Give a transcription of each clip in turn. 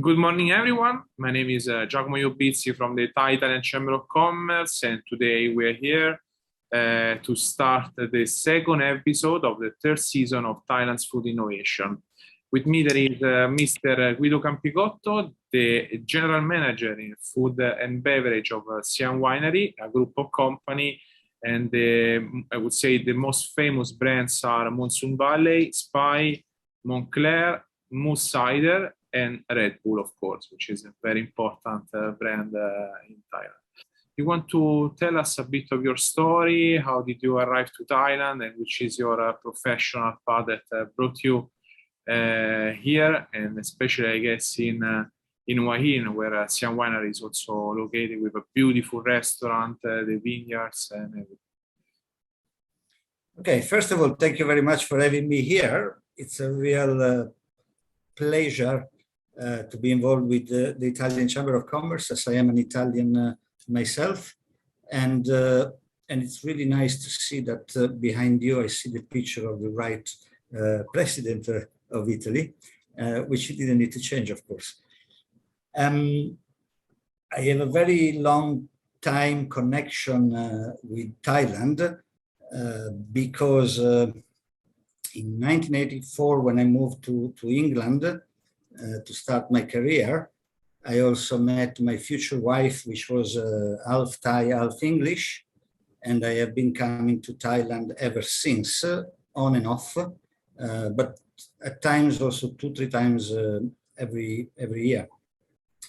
Good morning, everyone. My name is Giacomo Iobizzi from the Thailand's Chamber of Commerce, and today we are here to start the second episode of the third season of Thailand's Food Innovation. With me there is Mr. Guido Campigotto, the General Manager in Food and Beverage of Siam Winery, a group of company, and I would say the most famous brands are Monsoon Valley, Spy, Montclair, Moose Cider, and Red Bull, of course, which is a very important brand in Thailand. You want to tell us a bit of your story? How did you arrive to Thailand, and which is your professional path that brought you here, and especially, I guess, in Hua Hin, where Siam Winery is also located, with a beautiful restaurant, the vineyards, and everything. Okay, first of all, thank you very much for having me here. It's a real pleasure to be involved with the Italian Chamber of Commerce, as I am an Italian myself, and it's really nice to see that behind you I see the picture of the right president of Italy, which you didn't need to change, of course. I have a very long time connection with Thailand because in 1984, when I moved to England to start my career, I also met my future wife, which was half Thai, half English, and I have been coming to Thailand ever since, on and off, but at times also 2-3 times every year.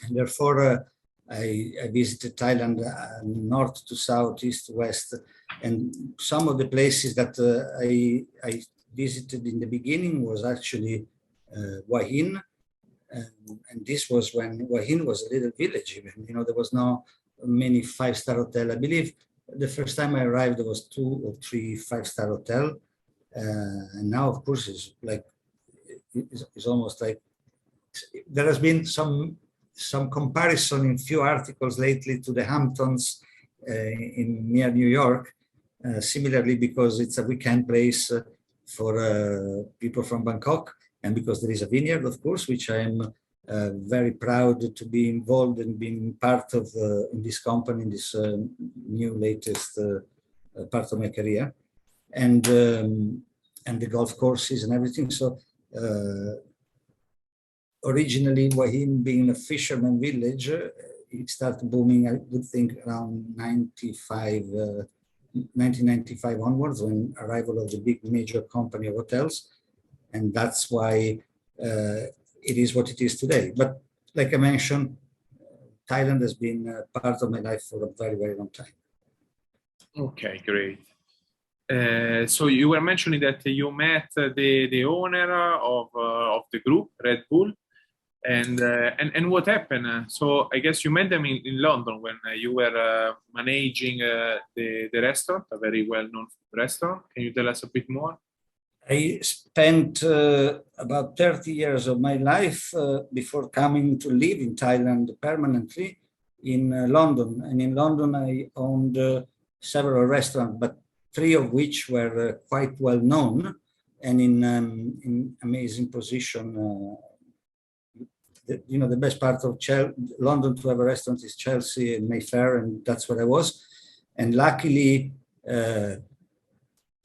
And therefore, I visited Thailand north to south, east to west, and some of the places that I visited in the beginning was actually Hua Hin. And this was when Hua Hin was a little village even, there was no many 5-star hotel. I believe the first time I arrived, there was 2 or 3 5-star hotel. And now, of course, it's almost like there has been some comparison in few articles lately to the Hamptons near New York, similarly because it's a weekend place for people from Bangkok. And because there is a vineyard, of course, which I am very proud to be involved in, being part of in this company, in this new latest part of my career, and the golf courses and everything. So originally, Hua Hin being a fisherman village, it started booming, I would think, around 1995 onwards, when arrival of the big major company of hotels. And that's why it is what it is today. But like I mentioned, Thailand has been part of my life for a very, very long time. Okay, great. So you were mentioning that you met the owner of the group, Red Bull, and what happened? So I guess you met them in London when you were managing the restaurant, a very well-known restaurant. Can you tell us a bit more? I spent about 30 years of my life before coming to live in Thailand permanently in London. And in London, I owned several restaurants, but 3 of which were quite well known and in amazing position. The best part of London to have a restaurant is Chelsea and Mayfair, and that's where I was. And luckily,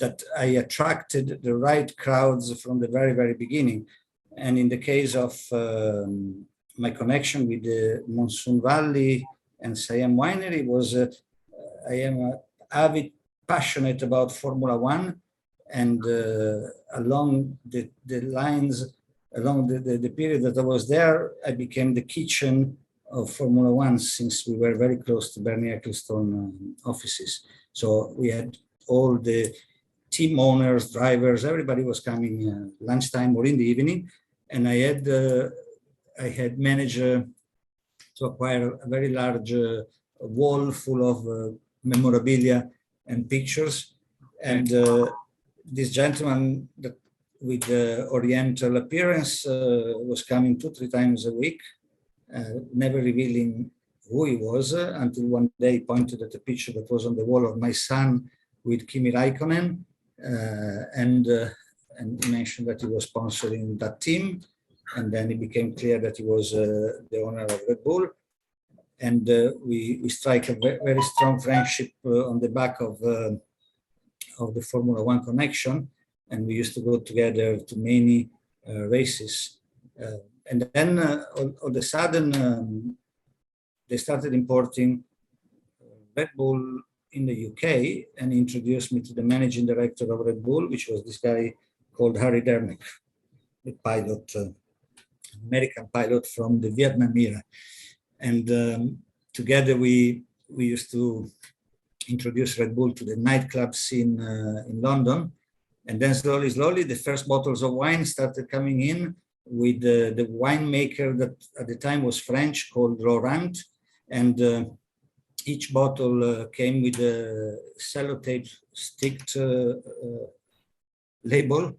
that I attracted the right crowds from the very, very beginning. And in the case of my connection with the Monsoon Valley and Siam Winery was, I am avid, passionate about Formula One, and along the lines, along the period that I was there, I became the kitchen of Formula One, since we were very close to Bernie Ecclestone offices. So we had all the team owners, drivers, everybody was coming lunchtime or in the evening, and I had managed to acquire a very large wall full of memorabilia and pictures. And this gentleman with the Oriental appearance was coming 2-3 times a week, never revealing who he was, until one day he pointed at a picture that was on the wall of my son with Kimi Raikkonen. And he mentioned that he was sponsoring that team. and then it became clear that he was the owner of Red Bull. And we strike a very strong friendship on the back of the Formula One connection, and we used to go together to many races. And then all of a sudden, they started importing Red Bull in the UK and introduced me to the managing director of Red Bull, which was this guy called Harry Dermick, the pilot, American pilot from the Vietnam era. And together we used to introduce Red Bull to the nightclub scene in London. And then slowly, the first bottles of wine started coming in with the winemaker that at the time was French, called Laurent. And each bottle came with a sellotape sticked label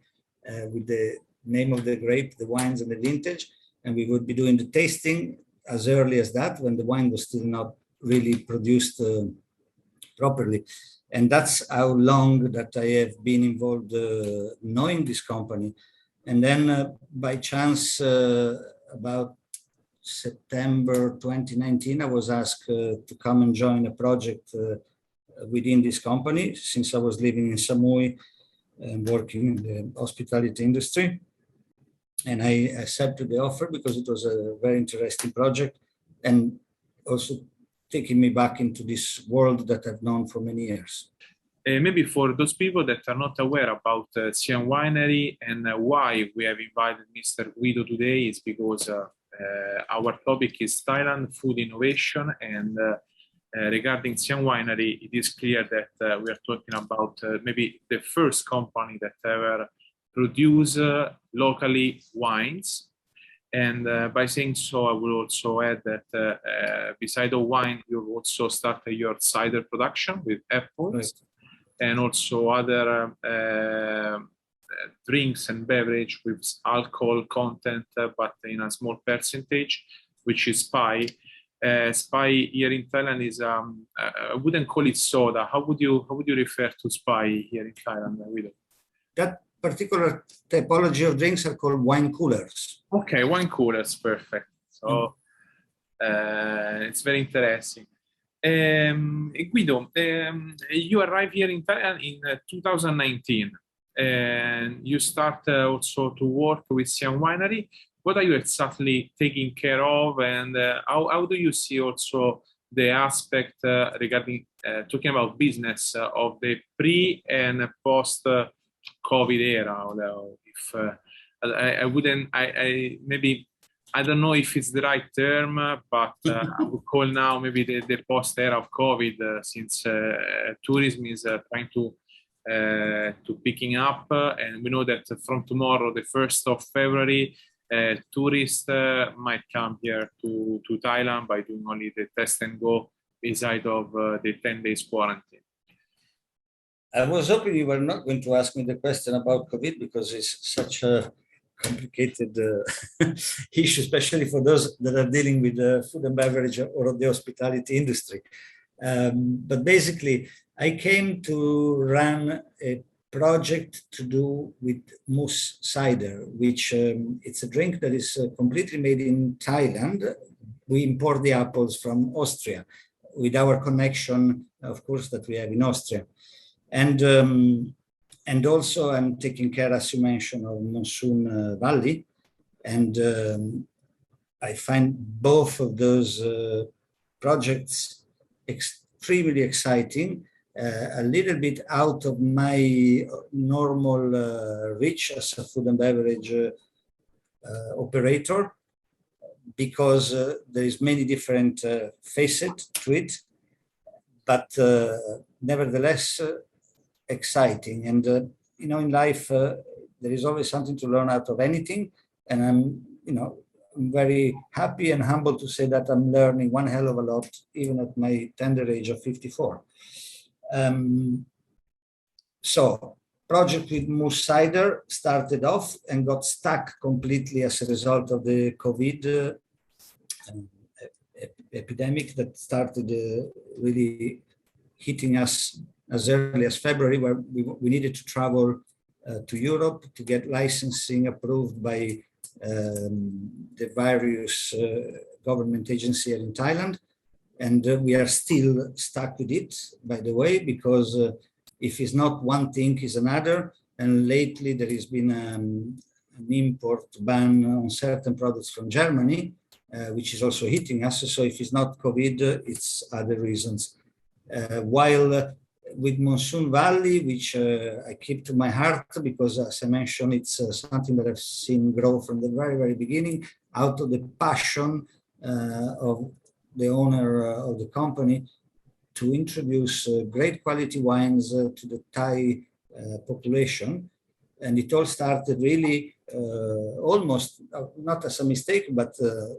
with the name of the grape, the wines, and the vintage. And we would be doing the tasting as early as that, when the wine was still not really produced properly. And that's how long that I have been involved knowing this company. And then by chance, about September 2019, I was asked to come and join a project within this company, since I was living in Samui and working in the hospitality industry. And I accepted the offer because it was a very interesting project, and also taking me back into this world that I've known for many years. Maybe for those people that are not aware about Siam Winery and why we have invited Mr. Guido today, is because our topic is Thailand food innovation, and regarding Siam Winery, it is clear that we are talking about maybe the first company that ever produce locally wines. And by saying so, I will also add that beside the wine, you've also started your cider production with apples, right, and also other drinks and beverage with alcohol content, but in a small percentage, which is Spy. Spy here in Thailand is I wouldn't call it soda. How would you refer to Spy here in Thailand, Guido? That particular typology of drinks are called wine coolers. Okay, wine coolers, perfect. So it's very interesting. Guido, you arrived here in Thailand in 2019, and you start also to work with Siam Winery. What are you exactly taking care of, and how do you see also the aspect regarding talking about business of the pre and post COVID era? If maybe I don't know if it's the right term, but I would call now maybe the post era of COVID, since tourism is trying to picking up, and we know that from tomorrow, the 1st of February, tourists might come here to Thailand by doing only the test and go beside of the 10 days quarantine. I was hoping you were not going to ask me the question about COVID, because it's such a complicated issue, especially for those that are dealing with food and beverage or the hospitality industry. But basically, I came to run a project to do with moose cider, which it's a drink that is completely made in Thailand. We import the apples from Austria with our connection, of course, that we have in Austria. And also I'm taking care, as you mentioned, of Monsoon Valley. And I find both of those projects extremely exciting, a little bit out of my normal reach as a food and beverage operator, because there is many different facets to it, but nevertheless exciting. And in life there is always something to learn out of anything, and I'm very happy and humble to say that I'm learning one hell of a lot, even at my tender age of 54. So project with moose cider started off and got stuck completely as a result of the COVID epidemic that started really hitting us as early as February, where we needed to travel to Europe to get licensing approved by the various government agencies here in Thailand. And we are still stuck with it, by the way, because if it's not one thing, it's another. And lately there has been an import ban on certain products from Germany, which is also hitting us. So if it's not COVID, it's other reasons. While with Monsoon Valley, which I keep to my heart, because as I mentioned, it's something that I've seen grow from the very, very beginning, out of the passion of the owner of the company to introduce great quality wines to the Thai population. And it all started really almost, not as a mistake, but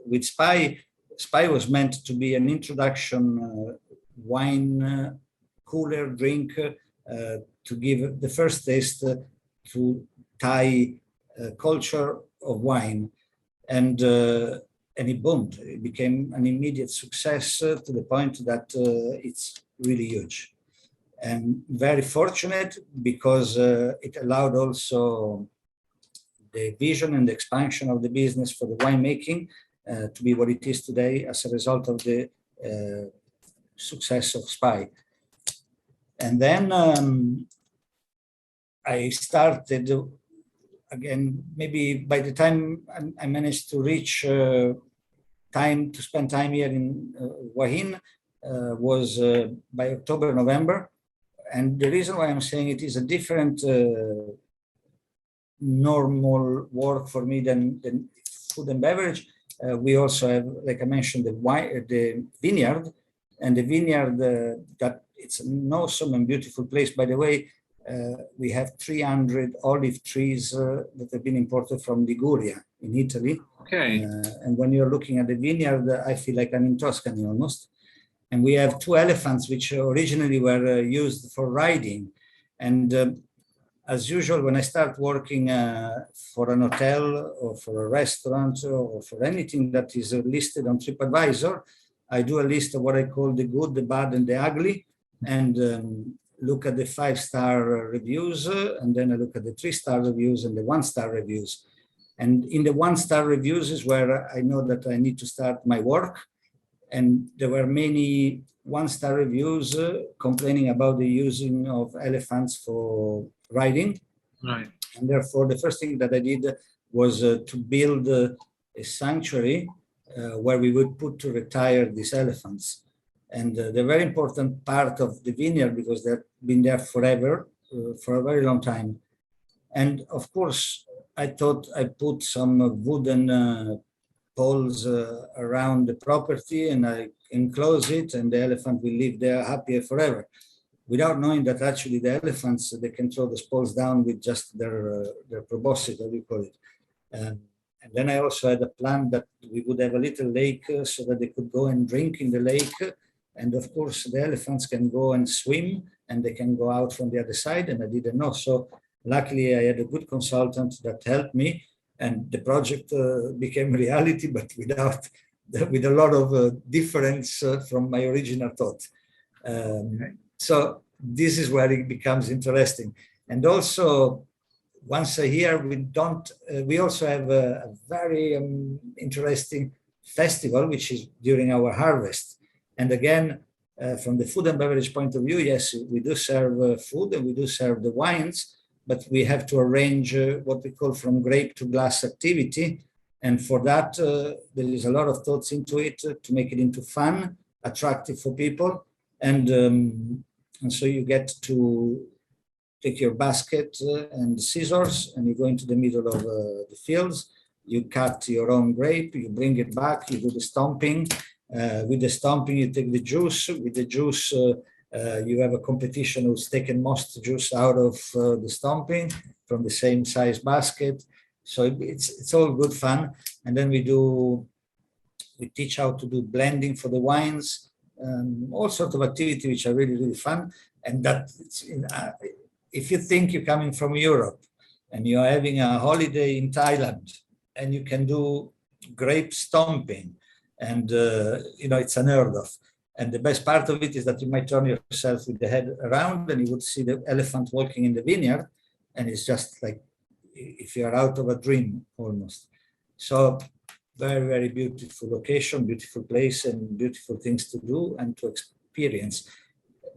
with Spy. Spy was meant to be an introduction wine cooler drink to give the first taste to Thai culture of wine. And it boomed. It became an immediate success to the point that it's really huge. And very fortunate because it allowed also the vision and the expansion of the business for the winemaking to be what it is today as a result of the success of Spy. And then I started again, maybe by the time I managed to reach spend time here in Hua Hin was by October, November. And the reason why I'm saying it is a different normal work for me than food and beverage. We also have, like I mentioned, the vineyard, and the vineyard that it's an awesome and beautiful place. By the way, we have 300 olive trees that have been imported from Liguria in Italy. Okay. And when you're looking at the vineyard, I feel like I'm in Tuscany almost. And we have 2 elephants, which originally were used for riding. And as usual, when I start working for an hotel or for a restaurant or for anything that is listed on TripAdvisor, I do a list of what I call the good, the bad, and the ugly, and look at the 5-star reviews, and then I look at the 3-star reviews and the 1-star reviews. And in the 1-star reviews is where I know that I need to start my work. And there were many 1-star reviews complaining about the using of elephants for riding. Right. And therefore, the first thing that I did was to build a sanctuary where we would put to retire these elephants. And they're very important part of the vineyard because they've been there forever, for a very long time. And of course, I thought I put some wooden poles around the property and I enclose it and the elephant will live there happy forever, without knowing that actually the elephants, they can throw the poles down with just their proboscis, as we call it. And then I also had a plan that we would have a little lake so that they could go and drink in the lake. And of course, the elephants can go and swim and they can go out from the other side. And I didn't know. So luckily, I had a good consultant that helped me. And the project became reality, but with a lot of difference from my original thought. So this is where it becomes interesting. And also, once a year, we also have a very interesting festival, which is during our harvest. And again, from the food and beverage point of view, yes, we do serve food and we do serve the wines, but we have to arrange what we call from grape to glass activity. And for that, there is a lot of thoughts into it to make it into fun, attractive for people. And so you get to take your basket and scissors and you go into the middle of the fields. You cut your own grape, you bring it back, you do the stomping. With the stomping, you take the juice. With the juice, you have a competition who's taken most juice out of the stomping from the same size basket. So it's all good fun. And then we teach how to do blending for the wines, all sorts of activity which are really, really fun. And that if you think you're coming from Europe and you're having a holiday in Thailand and you can do grape stomping, and it's unheard of. And the best part of it is that you might turn yourself with the head around and you would see the elephant walking in the vineyard. And it's just like if you're out of a dream almost. So very, very beautiful location, beautiful place, and beautiful things to do and to experience.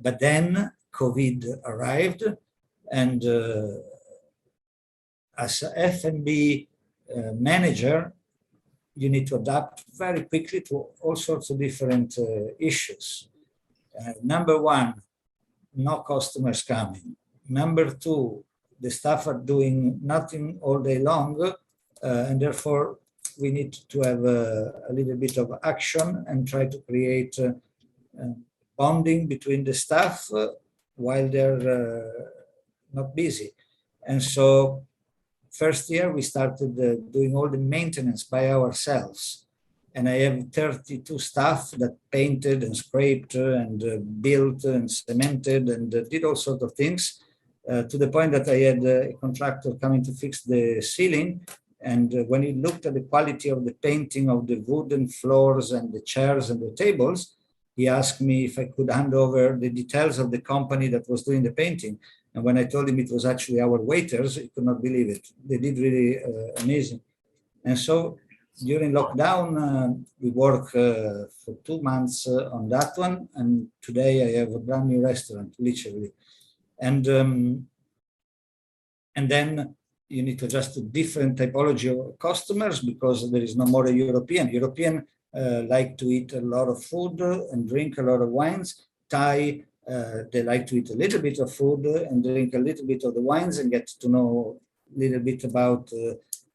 But then COVID arrived, and as a F&B manager, you need to adapt very quickly to all sorts of different issues. Number one, no customers coming. Number two, the staff are doing nothing all day long, and therefore we need to have a little bit of action and try to create bonding between the staff while they're not busy. And so first year we started doing all the maintenance by ourselves. And I have 32 staff that painted and scraped and built and cemented and did all sorts of things, to the point that I had a contractor coming to fix the ceiling. And when he looked at the quality of the painting of the wooden floors and the chairs and the tables, he asked me if I could hand over the details of the company that was doing the painting. And when I told him it was actually our waiters, he could not believe it. They did really amazing. And so during lockdown, we worked for 2 months on that one. And today I have a brand new restaurant, literally. And then you need to adjust to different typology of customers because there is no more a European. European like to eat a lot of food and drink a lot of wines. Thai, they like to eat a little bit of food and drink a little bit of the wines and get to know a little bit about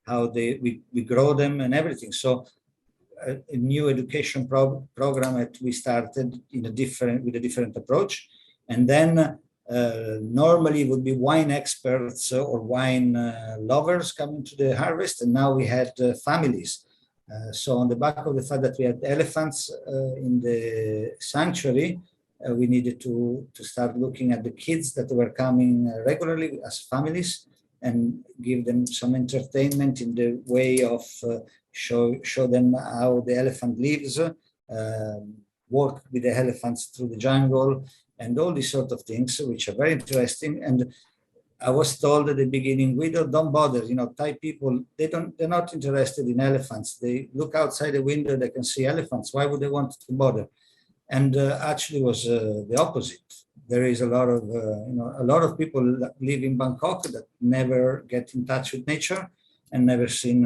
how we grow them and everything. So a new education program that we started with a different approach. And then normally would be wine experts or wine lovers coming to the harvest. And now we had families. So on the back of the fact that we had elephants in the sanctuary, we needed to start looking at the kids that were coming regularly as families and give them some entertainment in the way of show them how the elephant lives, walk with the elephants through the jungle, and all these sort of things, which are very interesting. And I was told at the beginning, Guido, don't bother. Thai people, they're not interested in elephants. They look outside the window, they can see elephants. Why would they want to bother? And actually was the opposite. There is a lot of people that live in Bangkok that never get in touch with nature and never seen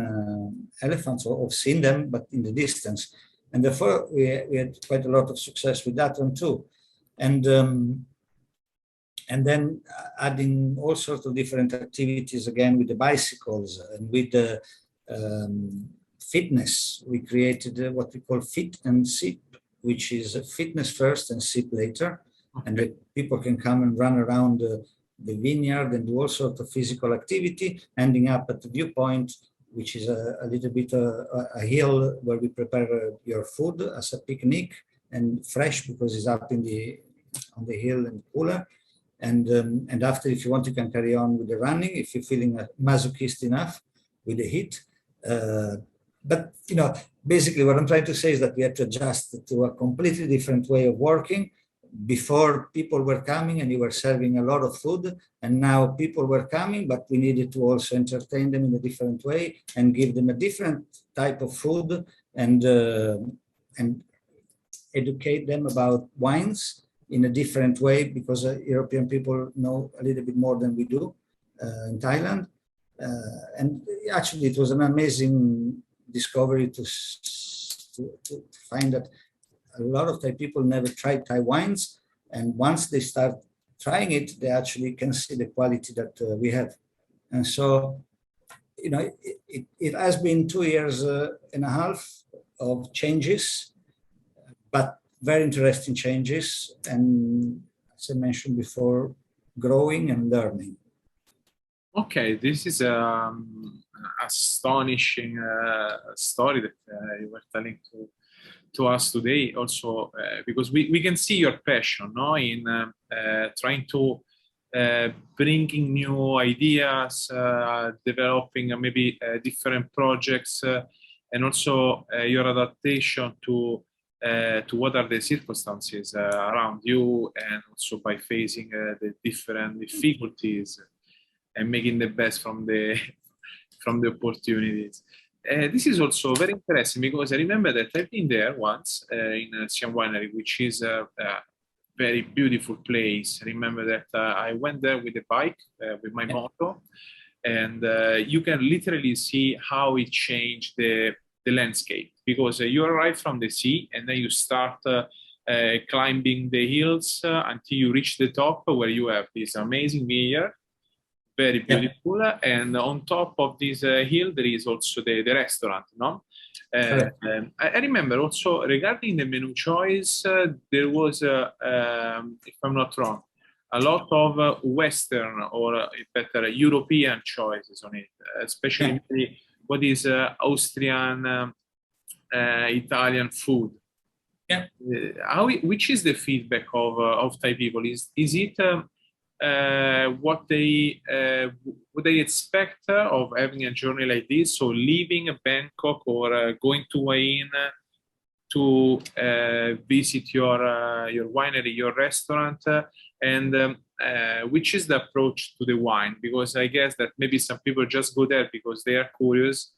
elephants or seen them, but in the distance. And therefore, we had quite a lot of success with that one too. And then adding all sorts of different activities again with the bicycles and with the fitness. We created what we call Fit and Sip, which is fitness first and sip later. And the people can come and run around the vineyard and do all sorts of physical activity, ending up at the viewpoint, which is a little bit a hill where we prepare your food as a picnic and fresh because it's up on the hill and cooler. And after, if you want, you can carry on with the running if you're feeling masochist enough with the heat. But basically what I'm trying to say is that we had to adjust to a completely different way of working. Before, people were coming and you were serving a lot of food, and now people were coming, but we needed to also entertain them in a different way and give them a different type of food and educate them about wines in a different way, because European people know a little bit more than we do in Thailand. And actually, it was an amazing discovery to find that a lot of Thai people never tried Thai wines. And once they start trying it, they actually can see the quality that we have. And so, it has been 2 years and a half of changes, but very interesting changes. And as I mentioned before, growing and learning. Okay, this is an astonishing story that you were telling to us today. Also, because we can see your passion, in trying to bringing new ideas, developing maybe different projects, and also your adaptation to what are the circumstances around you, and also by facing the different difficulties and making the best from the opportunities. This is also very interesting because I remember that I've been there once in Siam Winery, which is a very beautiful place. I remember that I went there with a bike, with my moto, and you can literally see how it changed the landscape because you arrive from the sea and then you start climbing the hills until you reach the top where you have this amazing vineyard, very beautiful. And on top of this hill, there is also the restaurant, no? I remember also regarding the menu choice, there was, if I'm not wrong, a lot of Western or better European choices on it, especially what is Austrian, Italian food. Yeah. Which is the feedback of Thai people? Is it what they expect of having a journey like this? So leaving Bangkok or going to Wine to visit your winery, your restaurant, and which is the approach to the wine? Because I guess that maybe some people just go there because they are curious,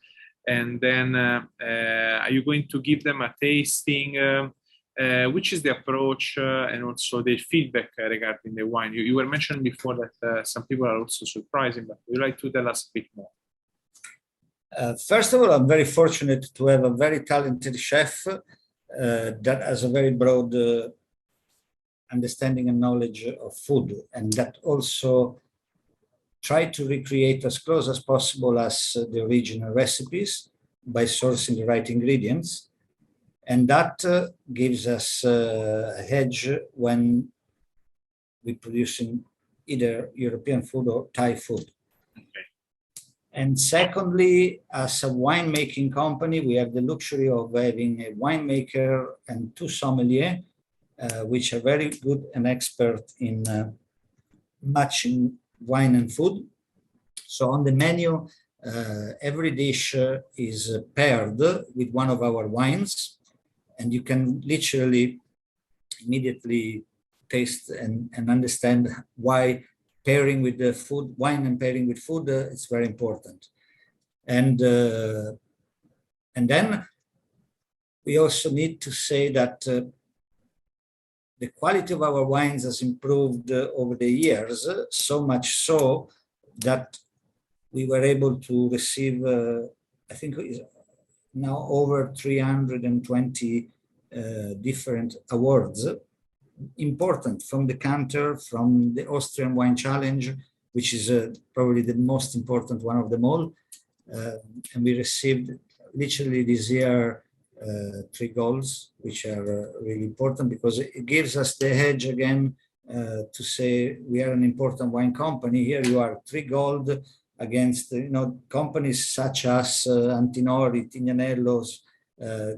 and then are you going to give them a tasting? Which is the approach and also the feedback regarding the wine? You were mentioning before that some people are also surprising, but would you like to tell us a bit more? First of all, I'm very fortunate to have a very talented chef that has a very broad understanding and knowledge of food, and that also try to recreate as close as possible as the original recipes by sourcing the right ingredients. And that gives us a hedge when we're producing either European food or Thai food. Okay. And secondly, as a winemaking company, we have the luxury of having a winemaker and two sommeliers, which are very good and expert in matching wine and food. So on the menu, every dish is paired with one of our wines, and you can literally immediately taste and understand why pairing with the food, wine and pairing with food, it's very important. And then we also need to say that the quality of our wines has improved over the years, so much so that we were able to receive, I think now over 320 different awards, important from the Canter, from the Austrian Wine Challenge, which is probably the most important one of them all. And we received literally this year 3 golds, which are really important because it gives us the edge again to say we are an important wine company. Here you are 3 gold against companies such as Antinori, Tignanello's,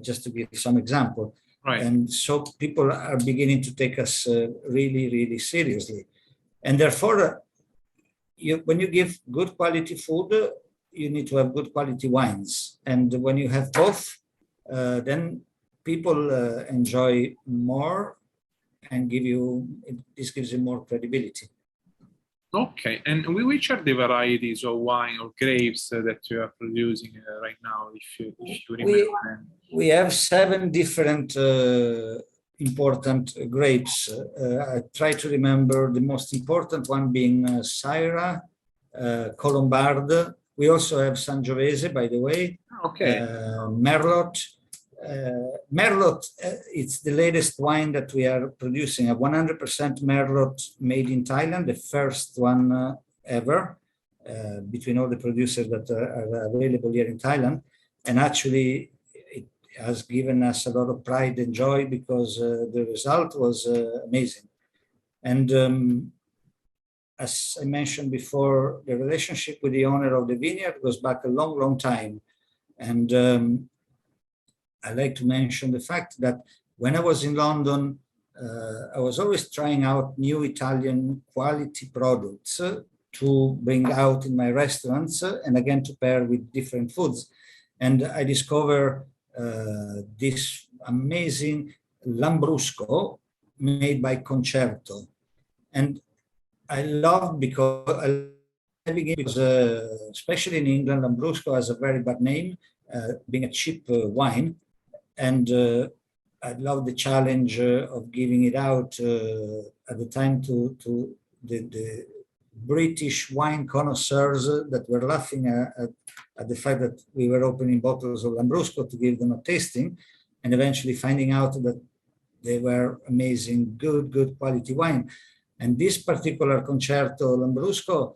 just to give some example. Right. And so people are beginning to take us really, really seriously. And therefore, when you give good quality food, you need to have good quality wines. And when you have both, then people enjoy more and this gives you more credibility. Okay, and which are the varieties of wine or grapes that you are producing right now, if you remember? We have 7 different important grapes. I try to remember the most important one being Syrah, Colombard. We also have Sangiovese, by the way. Okay. Merlot. Merlot, it's the latest wine that we are producing, a 100% Merlot made in Thailand, the first one ever between all the producers that are available here in Thailand. And actually, it has given us a lot of pride and joy because the result was amazing. And as I mentioned before, the relationship with the owner of the vineyard goes back a long, long time. And I like to mention the fact that when I was in London, I was always trying out new Italian quality products to bring out in my restaurants and again to pair with different foods. And I discovered this amazing Lambrusco made by Commercio. And I love because because, especially in England, Lambrusco has a very bad name, being a cheap wine. And I love the challenge of giving it out at the time to the British wine connoisseurs that were laughing at the fact that we were opening bottles of Lambrusco to give them a tasting, and eventually finding out that they were amazing, good quality wine. And this particular Concerto Lambrusco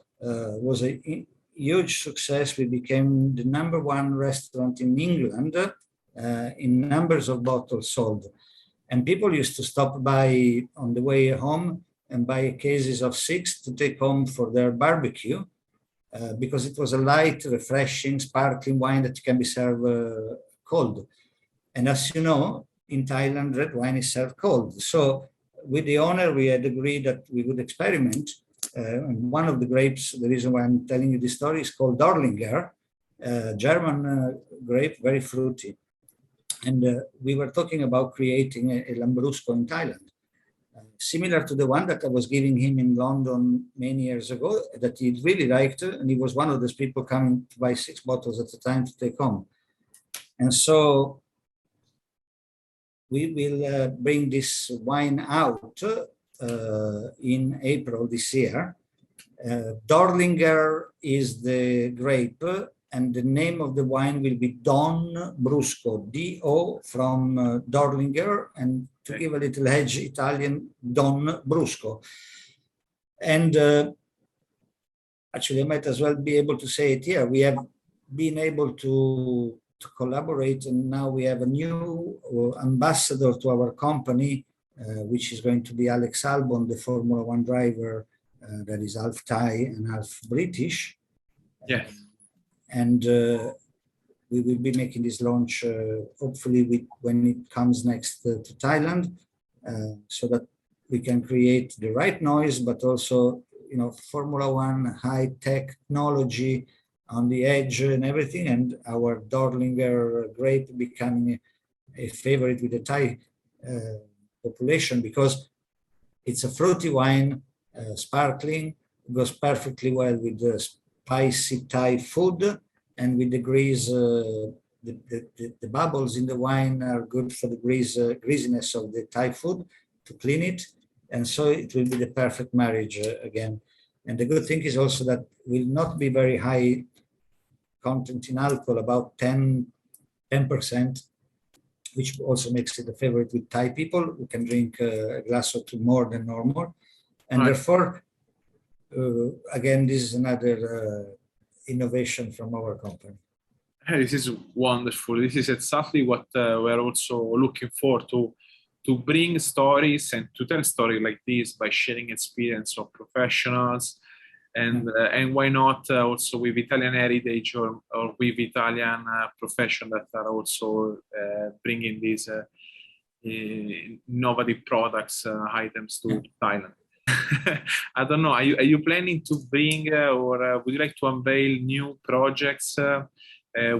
was a huge success. We became the #1 restaurant in England in numbers of bottles sold. And people used to stop by on the way home and buy cases of 6 to take home for their barbecue because it was a light, refreshing, sparkling wine that can be served cold. And as you know, in Thailand, red wine is served cold. So with the owner, we had agreed that we would experiment. And one of the grapes, the reason why I'm telling you this story, is called Dorlinger, German grape, very fruity. And we were talking about creating a Lambrusco in Thailand, similar to the one that I was giving him in London many years ago, that he really liked, and he was one of those people coming to buy 6 bottles at a time to take home. And so we will bring this wine out in April this year. Dorlinger is the grape, and the name of the wine will be Don Brusco, D-O from Dorlinger, and to give a little edge, Italian, Don Brusco. And actually, I might as well be able to say it here. We have been able to collaborate, and now we have a new ambassador to our company, which is going to be Alex Albon, the Formula One driver that is half Thai and half British. Yes. And we will be making this launch hopefully when it comes next to Thailand, so that we can create the right noise, but also, you know, Formula One, high technology on the edge and everything, and our Dorlinger grape becoming a favorite with the Thai population because it's a fruity wine, sparkling, goes perfectly well with the spicy Thai food, and with the grease, the bubbles in the wine are good for the greasiness of the Thai food to clean it, and so it will be the perfect marriage again. And the good thing is also that will not be very high content in alcohol, about 10%, which also makes it a favorite with Thai people who can drink a glass or 2 more than normal. And right. Therefore, again, this is another innovation from our company. This is wonderful. This is exactly what we're also looking for, to bring stories and to tell stories like this by sharing experience of professionals, and why not also with Italian heritage or with Italian profession that are also bringing these innovative products, items to Thailand. I don't know. Are you planning to bring or would you like to unveil new projects,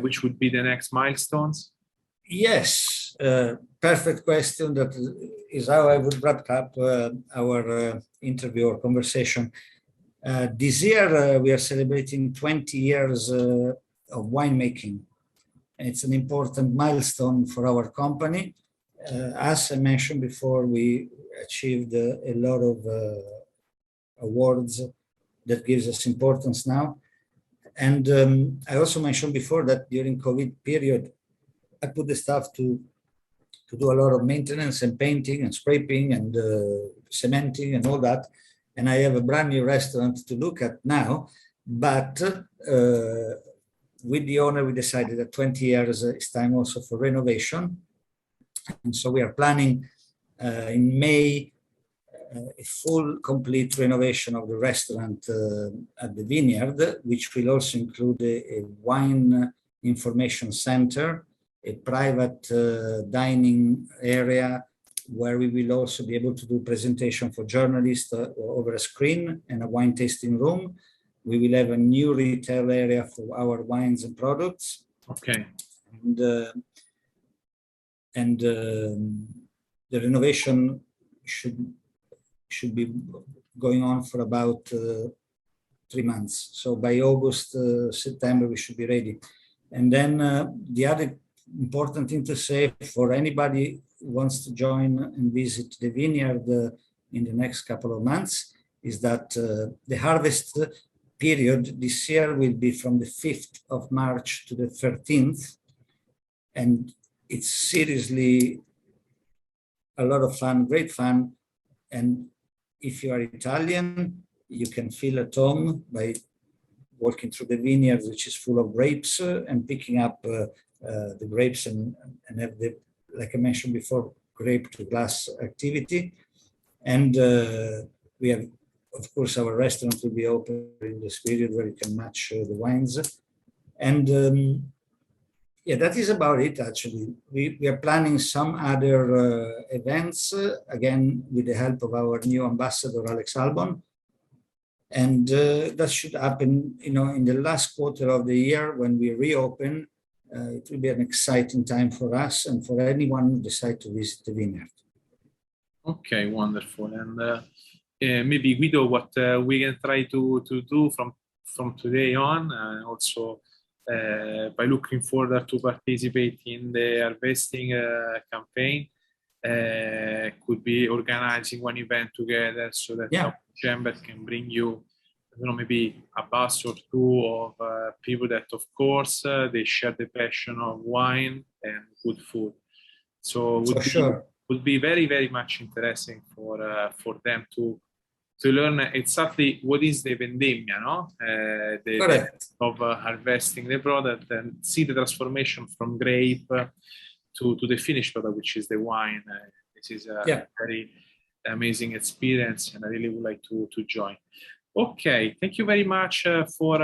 which would be the next milestones? Yes, perfect question. That is how I would wrap up our interview or conversation. This year we are celebrating 20 years of winemaking. It's an important milestone for our company. As I mentioned before, we achieved a lot of awards that gives us importance now. And I also mentioned before that during COVID period, I put the staff to do a lot of maintenance and painting and scraping and cementing and all that. And I have a brand new restaurant to look at now. But with the owner, we decided that 20 years is time also for renovation. And so we are planning in May a full, complete renovation of the restaurant at the Vineyard, which will also include a wine information center, a private dining area, where we will also be able to do presentation for journalists over a screen, and a wine tasting room. We will have a new retail area for our wines and products. Okay. And the renovation should be going on for about 3 months. So by August, September, we should be ready. And then the other important thing to say for anybody who wants to join and visit the vineyard in the next couple of months is that the harvest period this year will be from the 5th of March to the 13th. And it's seriously a lot of fun, great fun. And if you are Italian, you can feel at home by walking through the vineyard, which is full of grapes, and picking up the grapes and have the, like I mentioned before, grape to glass activity. And we have, of course, our restaurant will be open in this period where you can match the wines. And yeah, that is about it, actually. We are planning some other events, again, with the help of our new ambassador, Alex Albon. And that should happen, in the last quarter of the year when we reopen. It will be an exciting time for us and for anyone who decides to visit the vineyard. Okay, wonderful. And maybe, Guido, what we can try to do from today on, also by looking forward to participate in the harvesting campaign, could be organizing one event together so that our chamber can bring you, maybe a bus or two of people that, of course, they share the passion of wine and good food. So would be very, very much interesting for them to learn exactly what is the vendemmia, of harvesting the product and see the transformation from grape to the finished product, which is the wine. This is a very amazing experience, and I really would like to join. Okay, thank you very much for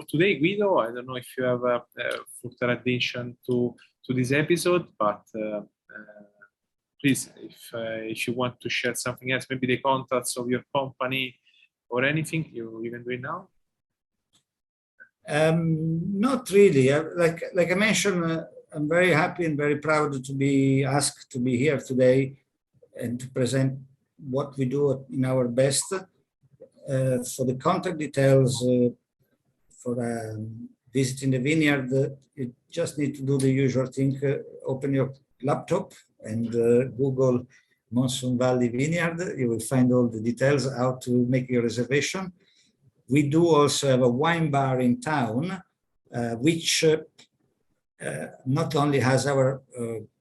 today, Guido. I don't know if you have a further addition to this episode, but please, if you want to share something else, maybe the contacts of your company or anything, you can do it now. Not really. Like I mentioned, I'm very happy and very proud to be asked to be here today and to present what we do in our best. For the contact details for visiting the vineyard, you just need to do the usual thing. Open your laptop and Google Monsoon Valley Vineyard. You will find all the details how to make your reservation. We do also have a wine bar in town, which not only has our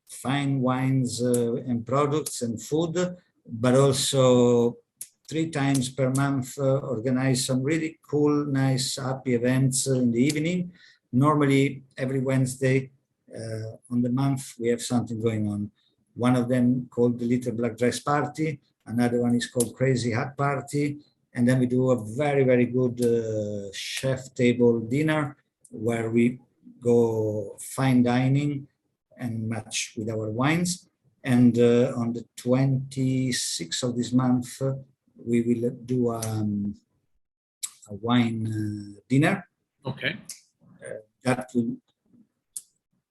fine wines and products and food, but also 3 times per month organize some really cool, nice, happy events in the evening. Normally, every Wednesday on the month, we have something going on. One of them called the Little Black Dress Party. Another one is called Crazy Hat Party. And then we do a very, very good chef table dinner where we go fine dining and match with our wines. And on the 26th of this month, we will do a wine dinner. Okay. That will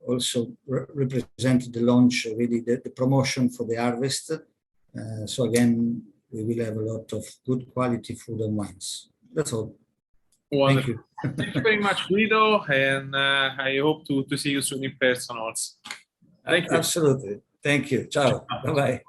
also represent the launch, really the promotion for the harvest. So again, we will have a lot of good quality food and wines. That's all. Wonderful. Thank you. Thank you very much, Guido, and I hope to see you soon in person also. Thank you. Absolutely. Thank you. Ciao. Bye-bye.